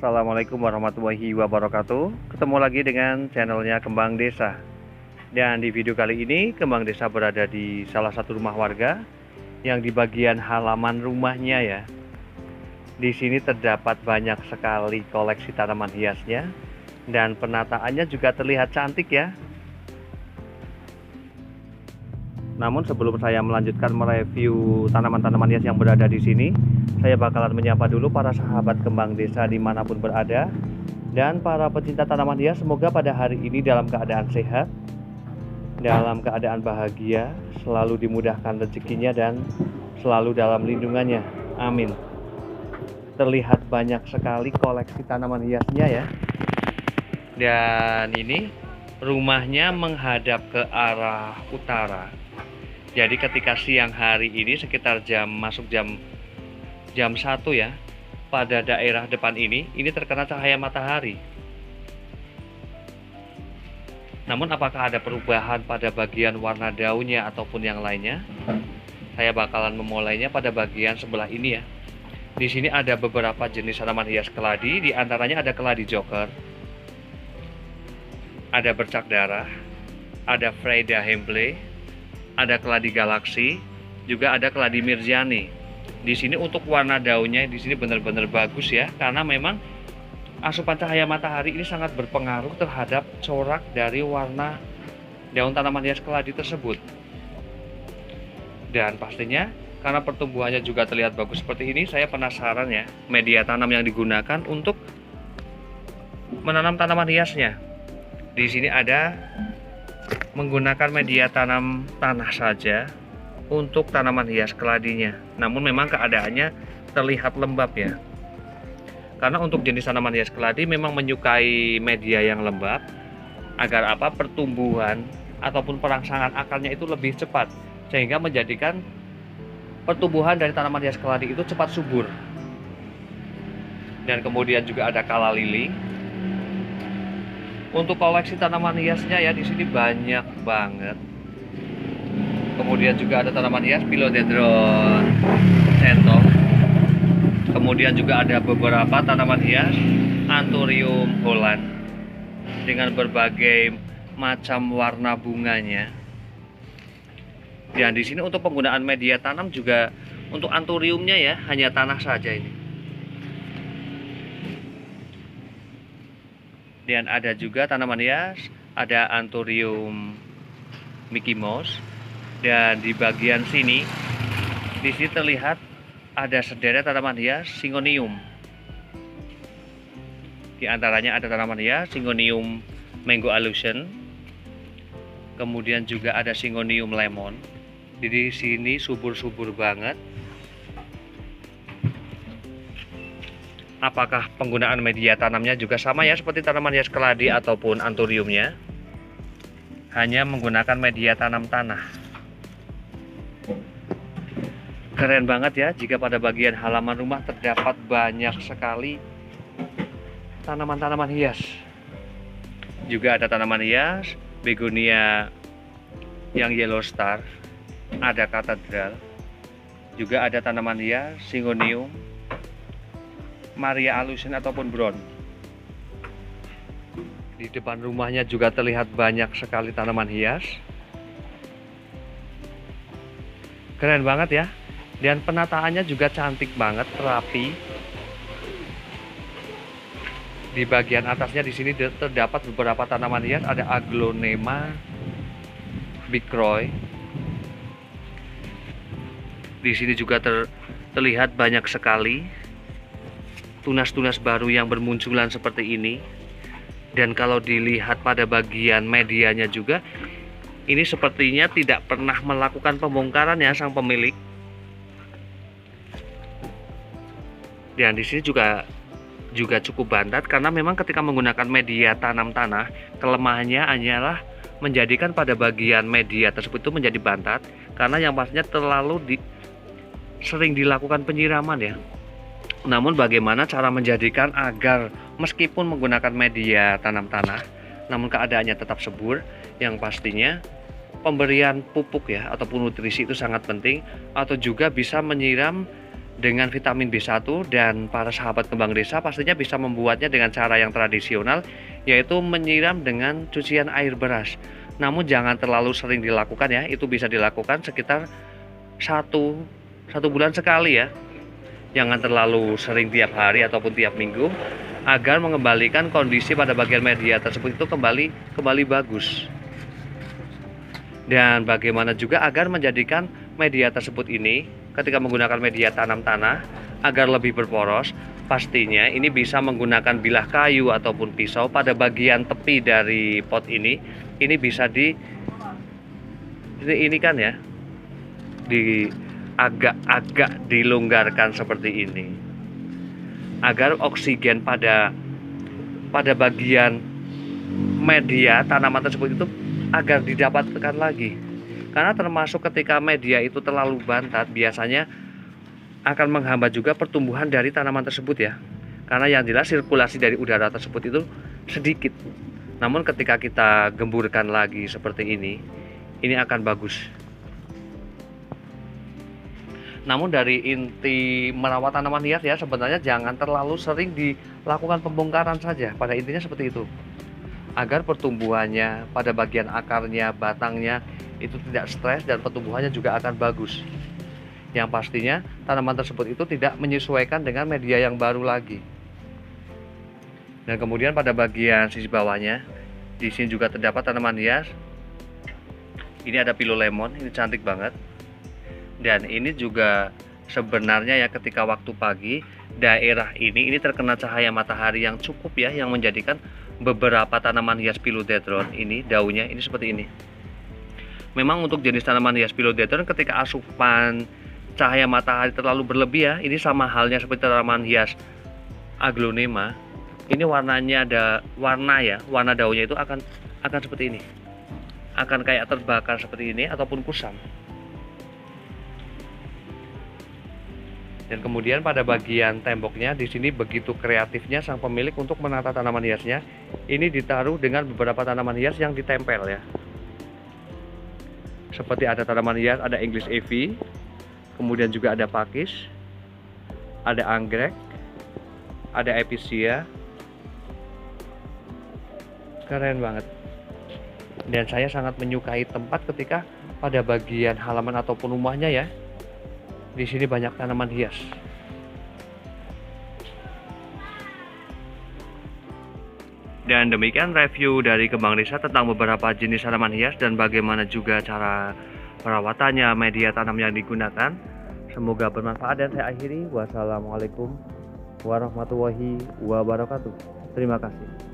Assalamualaikum warahmatullahi wabarakatuh. Ketemu lagi dengan channelnya Kembang Desa. Dan di video kali ini Kembang Desa berada di salah satu rumah warga yang di bagian halaman rumahnya ya. Di sini terdapat banyak sekali koleksi tanaman hiasnya dan penataannya juga terlihat cantik ya. Namun sebelum saya melanjutkan mereview tanaman-tanaman hias yang berada di sini, saya bakalan menyapa dulu para sahabat Kembang Desa dimanapun berada. Dan para pecinta tanaman hias, semoga pada hari ini dalam keadaan sehat, dalam keadaan bahagia, selalu dimudahkan rezekinya dan selalu dalam lindungannya. Amin. Terlihat banyak sekali koleksi tanaman hiasnya ya. Dan ini rumahnya menghadap ke arah utara. Jadi ketika siang hari ini sekitar masuk jam 1 ya, pada daerah depan ini terkena cahaya matahari. Namun apakah ada perubahan pada bagian warna daunnya ataupun yang lainnya? Saya bakalan memulainya pada bagian sebelah ini ya. Di sini ada beberapa jenis tanaman hias keladi, di antaranya ada keladi joker, ada bercak darah, ada Freda Hemble, ada keladi galaksi, juga ada keladi mirjani. Di sini untuk warna daunnya di sini benar-benar bagus ya, karena memang asupan cahaya matahari ini sangat berpengaruh terhadap corak dari warna daun tanaman hias keladi tersebut. Dan pastinya karena pertumbuhannya juga terlihat bagus seperti ini, saya penasaran ya media tanam yang digunakan untuk menanam tanaman hiasnya. Di sini ada menggunakan media tanam tanah saja untuk tanaman hias keladinya. Namun memang keadaannya terlihat lembab ya. Karena untuk jenis tanaman hias keladi memang menyukai media yang lembab agar apa? Pertumbuhan ataupun perangsangan akarnya itu lebih cepat, sehingga menjadikan pertumbuhan dari tanaman hias keladi itu cepat subur. Dan kemudian juga ada kala lili. Untuk koleksi tanaman hiasnya ya di sini banyak banget. Kemudian juga ada tanaman hias Philodendron centum. Kemudian juga ada beberapa tanaman hias Anthurium Holland dengan berbagai macam warna bunganya. Dan di sini untuk penggunaan media tanam juga untuk Anthuriumnya ya hanya tanah saja ini. Dan ada juga tanaman hias, ada Anthurium Mickey Mouse. Dan di bagian sini, di sini terlihat ada sederet tanaman hias Syngonium. Di antaranya ada tanaman hias Syngonium Mango Illusion. Kemudian juga ada Syngonium Lemon. Di sini subur-subur banget. Apakah penggunaan media tanamnya juga sama ya seperti tanaman hias keladi ataupun anthuriumnya? Hanya menggunakan media tanam tanah. Keren banget ya jika pada bagian halaman rumah terdapat banyak sekali tanaman-tanaman hias. Juga ada tanaman hias begonia yang yellow star, ada katedral. Juga ada tanaman hias Syngonium Maria Illusion ataupun Brown. Di depan rumahnya juga terlihat banyak sekali tanaman hias. Keren banget ya. Dan penataannya juga cantik banget, rapi. Di bagian atasnya di sini terdapat beberapa tanaman hias, ada Aglonema Bicroy. Di sini juga terlihat banyak sekali tunas-tunas baru yang bermunculan seperti ini. Dan kalau dilihat pada bagian medianya juga, ini sepertinya tidak pernah melakukan pembongkaran ya sang pemilik. Dan di sini juga cukup bantat karena memang ketika menggunakan media tanam tanah, kelemahannya hanyalah menjadikan pada bagian media tersebut itu menjadi bantat karena yang pastinya terlalu sering dilakukan penyiraman ya. Namun bagaimana cara menjadikan agar meskipun menggunakan media tanam tanah, namun keadaannya tetap subur? Yang pastinya pemberian pupuk ya ataupun nutrisi itu sangat penting, atau juga bisa menyiram dengan vitamin B1, dan para sahabat kembang desa pastinya bisa membuatnya dengan cara yang tradisional, yaitu menyiram dengan cucian air beras. Namun jangan terlalu sering dilakukan ya, itu bisa dilakukan sekitar satu bulan sekali ya. Jangan terlalu sering tiap hari ataupun tiap minggu, agar mengembalikan kondisi pada bagian media tersebut itu kembali bagus. Dan bagaimana juga agar menjadikan media tersebut ini ketika menggunakan media tanam tanah agar lebih berporos, pastinya ini bisa menggunakan bilah kayu ataupun pisau pada bagian tepi dari pot ini bisa ini kan ya, agak dilonggarkan seperti ini agar oksigen pada bagian media tanaman tersebut itu agar didapatkan lagi. Karena termasuk ketika media itu terlalu bantat, biasanya akan menghambat juga pertumbuhan dari tanaman tersebut ya. Karena yang jelas sirkulasi dari udara tersebut itu sedikit. Namun ketika kita gemburkan lagi seperti ini akan bagus. Namun dari inti merawat tanaman hias ya, sebenarnya jangan terlalu sering dilakukan pembongkaran saja. Pada intinya seperti itu. Agar pertumbuhannya pada bagian akarnya, batangnya itu tidak stres dan pertumbuhannya juga akan bagus. Yang pastinya tanaman tersebut itu tidak menyesuaikan dengan media yang baru lagi. Dan kemudian pada bagian sisi bawahnya, di sini juga terdapat tanaman hias. Ini ada pilolemon, ini cantik banget. Dan ini juga sebenarnya ya, ketika waktu pagi daerah ini terkena cahaya matahari yang cukup ya, yang menjadikan beberapa tanaman hias philodendron ini daunnya ini seperti ini. Memang untuk jenis tanaman hias philodendron ketika asupan cahaya matahari terlalu berlebih ya, ini sama halnya seperti tanaman hias aglonema. Ini warnanya warna daunnya itu akan seperti ini. Akan kayak terbakar seperti ini ataupun kusam. Dan kemudian pada bagian temboknya di sini begitu kreatifnya sang pemilik untuk menata tanaman hiasnya. Ini ditaruh dengan beberapa tanaman hias yang ditempel ya. Seperti ada tanaman hias, ada English Ivy, kemudian juga ada pakis, ada anggrek, ada epicea. Keren banget. Dan saya sangat menyukai tempat ketika pada bagian halaman ataupun rumahnya ya. Di sini banyak tanaman hias. Dan demikian review dari Kembang Desa tentang beberapa jenis tanaman hias dan bagaimana juga cara perawatannya, media tanam yang digunakan. Semoga bermanfaat dan saya akhiri. Wassalamualaikum warahmatullahi wabarakatuh. Terima kasih.